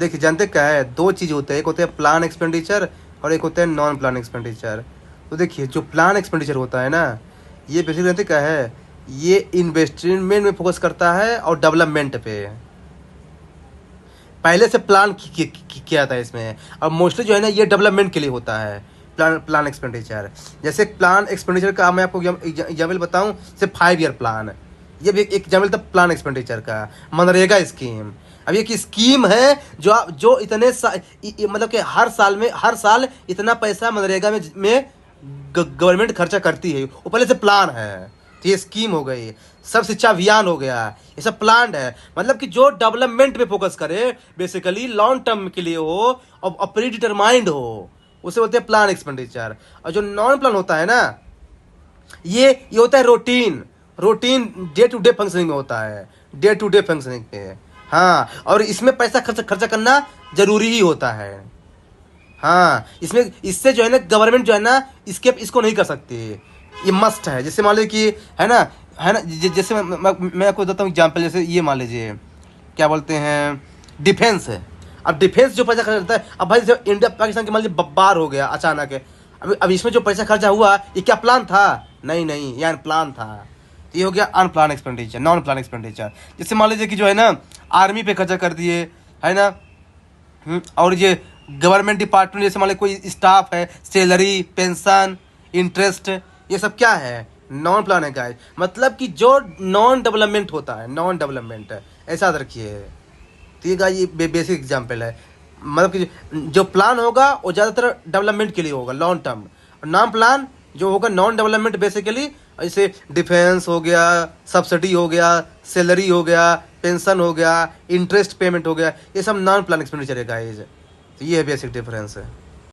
देखिए जानते क्या है, दो चीज़ होते हैं, एक होते हैं प्लान एक्सपेंडिचर और एक होता है नॉन प्लान एक्सपेंडिचर। तो देखिए जो प्लान एक्सपेंडिचर होता है ना, ये बेसिकली जानते क्या है, ये इन्वेस्टमेंट में फोकस करता है और डेवलपमेंट पे। पहले से प्लान किया था इसमें, और मोस्टली जो है ना ये डेवलपमेंट के लिए होता है प्लान एक्सपेंडिचर। जैसे प्लान एक्सपेंडिचर का मैं आपको एग्जाम्पल बताऊं, सिर्फ 5 ईयर प्लान, ये भी एक एग्जाम्पल था प्लान एक्सपेंडिचर का। मनरेगा स्कीम, अब ये की स्कीम है जो इतने मतलब कि हर साल इतना पैसा मनरेगा में गवर्नमेंट खर्चा करती है, वो पहले से प्लान है। तो ये स्कीम हो गई, सब शिक्षा अभियान हो गया, ये सब प्लान है। मतलब कि जो डेवलपमेंट पे फोकस करे, बेसिकली लॉन्ग टर्म के लिए हो और प्री डिटरमाइंड हो, उसे बोलते हैं प्लान एक्सपेंडिचर। और जो नॉन प्लान होता है ना, ये होता है routine day to day functioning में होता है, डे टू डे फंक्शनिंग पे। हाँ, और इसमें पैसा खर्चा करना जरूरी ही होता है। हाँ, इससे जो है ना गवर्नमेंट जो है ना इसको नहीं कर सकती, ये मस्ट है। जैसे मान लीजिए कि है ना जैसे मैं आपको देता हूँ एग्जाम्पल। जैसे ये मान लीजिए क्या बोलते हैं, डिफेंस है। अब डिफेंस जो पैसा खर्च करता है, अब भाई जैसे इंडिया पाकिस्तान के मान लीजिए बार हो गया अचानक है, अब इसमें जो पैसा खर्चा हुआ, ये क्या प्लान था? नहीं, ये अनप्लान था। तो ये हो गया unplan expenditure, non plan expenditure. जैसे मान लीजिए कि जो है ना आर्मी पे खर्चा कर दिए, है ना। और ये गवर्नमेंट डिपार्टमेंट, जैसे मान लीजिए कोई स्टाफ है, सैलरी, पेंशन, इंटरेस्ट, ये सब क्या है? नॉन प्लान है गाइस। मतलब कि जो नॉन डेवलपमेंट होता है, नॉन डेवलपमेंट है, ऐसा याद रखिए। तो ये गाइस ये बेसिक एग्जांपल है। मतलब कि जो प्लान होगा वो ज़्यादातर डेवलपमेंट के लिए होगा, लॉन्ग टर्म। और नॉन प्लान जो होगा नॉन डेवलपमेंट बेसिकली, जैसे डिफेंस हो गया, सब्सिडी हो गया, सैलरी हो गया, पेंशन हो गया, इंटरेस्ट पेमेंट हो गया, ये सब नॉन प्लान एक्सपेंडिचर है गाइस। तो ये है बेसिक डिफरेंस है।